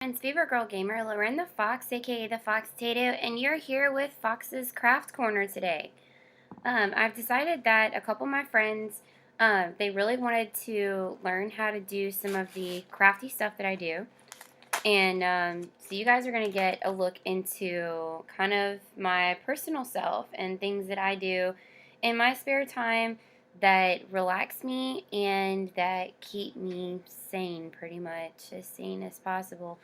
and Favorite Girl Gamer, Lauren the Fox, aka the Fox Tato, and you're here with Fox's Craft Corner today. I've decided that a couple of my friends, they really wanted to learn how to do some of the crafty stuff that I do. And so you guys are going to get a look into kind of my personal self and things that I do in my spare time that relax me and that keep me sane, pretty much as sane as possible.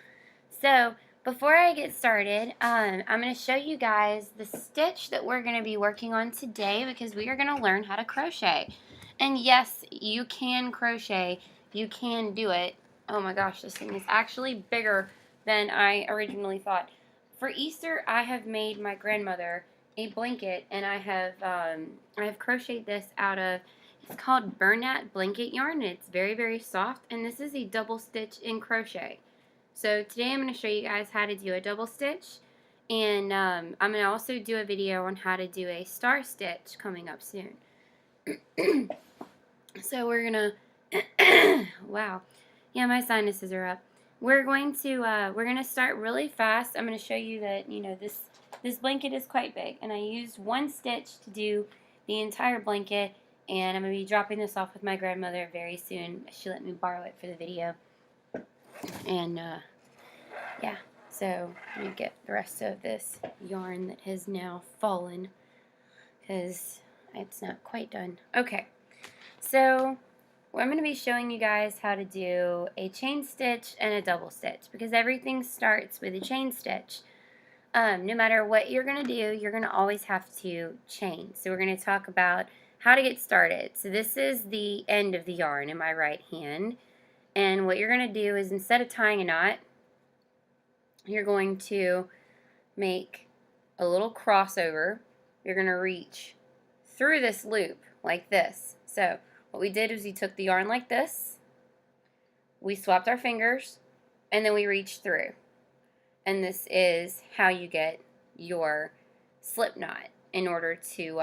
So before I get started, I'm going to show you guys the stitch that we're going to be working on today because we are going to learn how to crochet. And yes, you can crochet. You can do it. Oh my gosh, this thing is actually bigger than I originally thought. For Easter, I have made my grandmother a blanket, and I have crocheted this out of, it's called Bernat blanket yarn. It's very, very soft, and this is a double stitch in crochet. So today I'm going to show you guys how to do a double stitch, and I'm going to also do a video on how to do a star stitch coming up soon. So we're going to, wow, yeah, my sinuses are up. We're going to start really fast. I'm going to show you that, you know, this blanket is quite big, and I used one stitch to do the entire blanket, and I'm going to be dropping this off with my grandmother very soon. She let me borrow it for the video. And yeah, so let me get the rest of this yarn that has now fallen because it's not quite done. Okay, so I'm going to be showing you guys how to do a chain stitch and a double stitch because everything starts with a chain stitch. No matter what you're going to do, you're going to always have to chain. So we're going to talk about how to get started. So this is the end of the yarn in my right hand. And what you're going to do is, instead of tying a knot, you're going to make a little crossover. You're going to reach through this loop like this. So what we did is we took the yarn like this, we swapped our fingers, and then we reached through. And this is how you get your slip knot in order to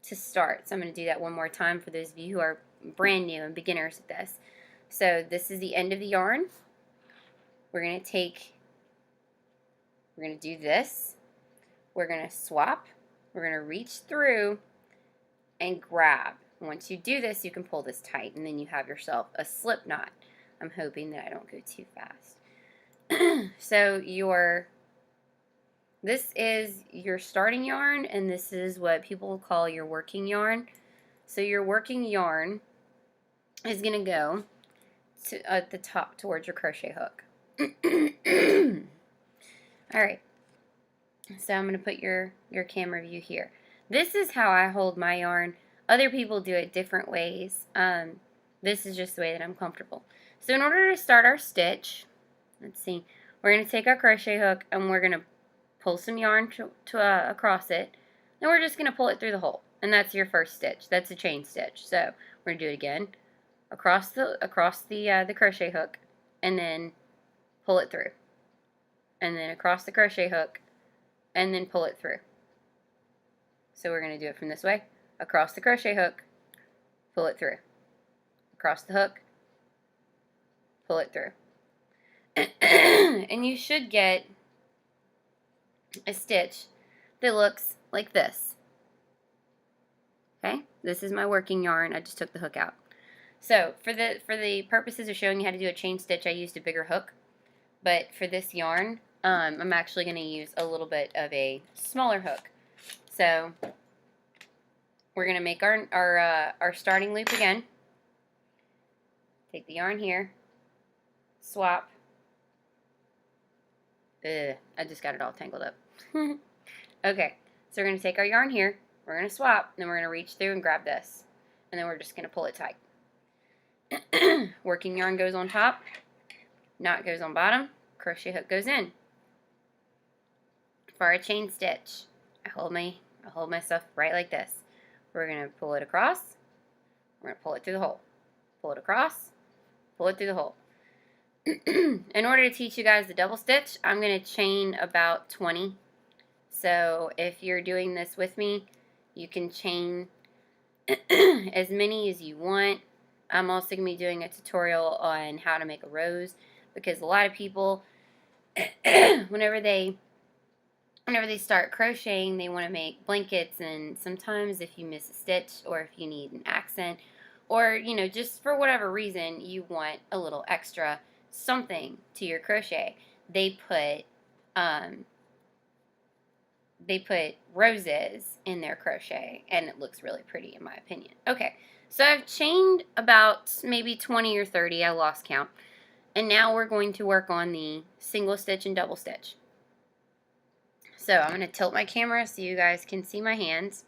start. So I'm going to do that one more time for those of you who are brand new and beginners at this. So this is the end of the yarn. We're going to do this. We're going to swap. We're going to reach through and grab. Once you do this, you can pull this tight, and then you have yourself a slip knot. I'm hoping that I don't go too fast. So this is your starting yarn, and this is what people call your working yarn. So your working yarn is going to go at the top towards your crochet hook. Alright, so I'm going to put your camera view here. This is how I hold my yarn. Other people do it different ways. This is just the way that I'm comfortable. So in order to start our stitch, let's see, we're going to take our crochet hook and we're going to pull some yarn across it. Then we're just going to pull it through the hole. And that's your first stitch. That's a chain stitch. So we're going to do it again. Across the crochet hook, and then pull it through. And then across the crochet hook, and then pull it through. So we're going to do it from this way. Across the crochet hook, pull it through. Across the hook, pull it through. And you should get a stitch that looks like this. Okay, this is my working yarn. I just took the hook out. So for the purposes of showing you how to do a chain stitch, I used a bigger hook. But for this yarn, I'm actually going to use a little bit of a smaller hook. So we're going to make our starting loop again. Take the yarn here, swap. I just got it all tangled up. Okay, so we're going to take our yarn here, we're going to swap, then we're going to reach through and grab this. And then we're just going to pull it tight. Working yarn goes on top, knot goes on bottom, crochet hook goes in. For our chain stitch, I hold myself right like this. We're going to pull it across, we're going to pull it through the hole. Pull it across, pull it through the hole. In order to teach you guys the double stitch, I'm going to chain about 20. So if you're doing this with me, you can chain as many as you want. I'm also going to be doing a tutorial on how to make a rose, because a lot of people, whenever they start crocheting, they want to make blankets, and sometimes if you miss a stitch or if you need an accent or, you know, just for whatever reason you want a little extra something to your crochet, they put roses in their crochet, and it looks really pretty in my opinion. Okay, so I've chained about maybe 20 or 30, I lost count, and now we're going to work on the single stitch and double stitch. So I'm going to tilt my camera so you guys can see my hands.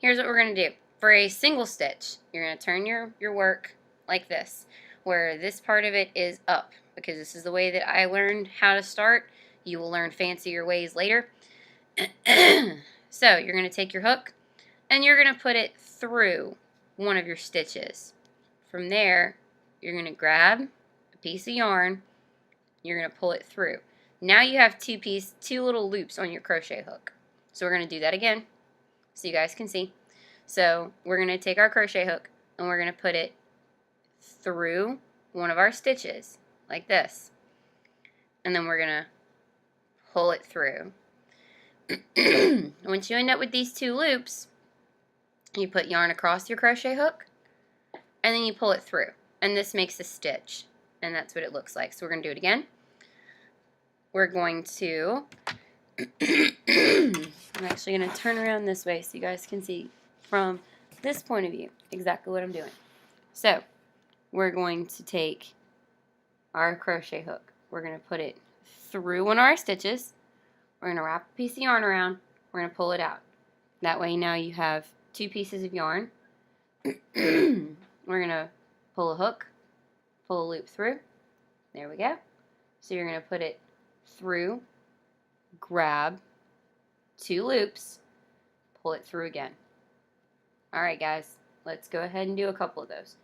Here's what we're going to do. For a single stitch, you're going to turn your work like this, where this part of it is up, because this is the way that I learned how to start. You will learn fancier ways later. So you're going to take your hook and you're going to put it through one of your stitches. From there, you're going to grab a piece of yarn, you're going to pull it through. Now you have two little loops on your crochet hook. So we're going to do that again so you guys can see. So we're going to take our crochet hook and we're going to put it through one of our stitches like this. And then we're going to pull it through. Once you end up with these two loops, you put yarn across your crochet hook and then you pull it through. And this makes a stitch. And that's what it looks like. So we're going to do it again. We're going to, I'm actually going to turn around this way so you guys can see from this point of view exactly what I'm doing. So we're going to take our crochet hook. We're going to put it through one of our stitches. We're going to wrap a piece of yarn around. We're going to pull it out. That way now you have two pieces of yarn. We're going to pull a hook, pull a loop through. There we go. So you're going to put it through, grab two loops, pull it through again. Alright guys, let's go ahead and do a couple of those.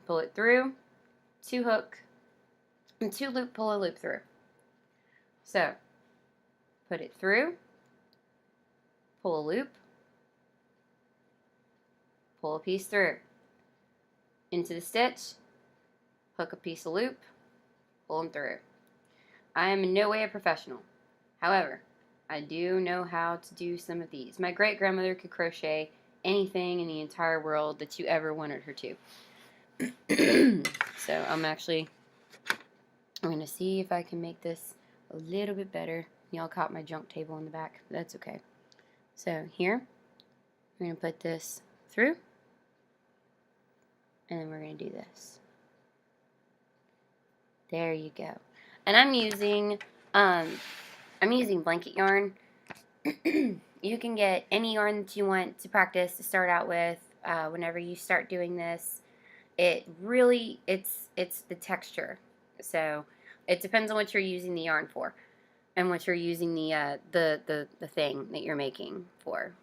Pull it through, two hook, and two loop, pull a loop through. So, put it through, pull a loop, pull a piece through, into the stitch, hook a piece of loop, pull them through. I am in no way a professional. However, I do know how to do some of these. My great-grandmother could crochet anything in the entire world that you ever wanted her to. So I'm going to see if I can make this a little bit better. Y'all caught my junk table in the back, but that's okay. So here, we're going to put this through, and then we're going to do this. There you go. And I'm using blanket yarn. You can get any yarn that you want to practice to start out with. Whenever you start doing this, it's the texture. So it depends on what you're using the yarn for, and what you're using the thing that you're making for.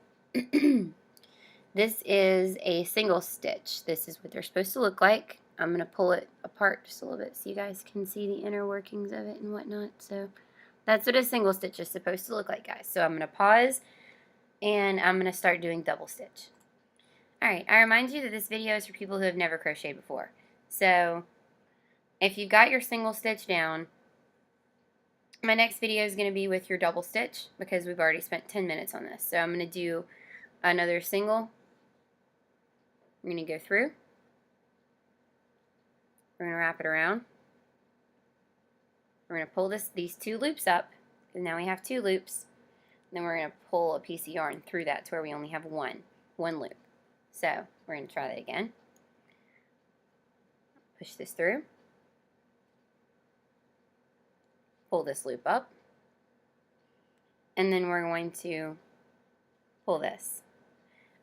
This is a single stitch. This is what they're supposed to look like. I'm going to pull it apart just a little bit so you guys can see the inner workings of it and whatnot. So that's what a single stitch is supposed to look like, guys. So I'm going to pause and I'm going to start doing double stitch. Alright, I remind you that this video is for people who have never crocheted before. So if you've got your single stitch down, my next video is going to be with your double stitch because we've already spent 10 minutes on this. So I'm going to do another single. I'm going to go through. We're going to wrap it around. We're going to pull these two loops up, because now we have two loops. Then we're going to pull a piece of yarn through that to where we only have one loop. So we're going to try that again. Push this through. Pull this loop up. And then we're going to pull this.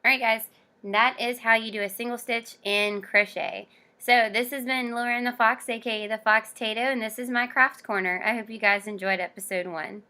Alright guys, that is how you do a single stitch in crochet. So this has been Lauren the Fox, aka the Fox Tato, and this is my craft corner. I hope you guys enjoyed episode 1.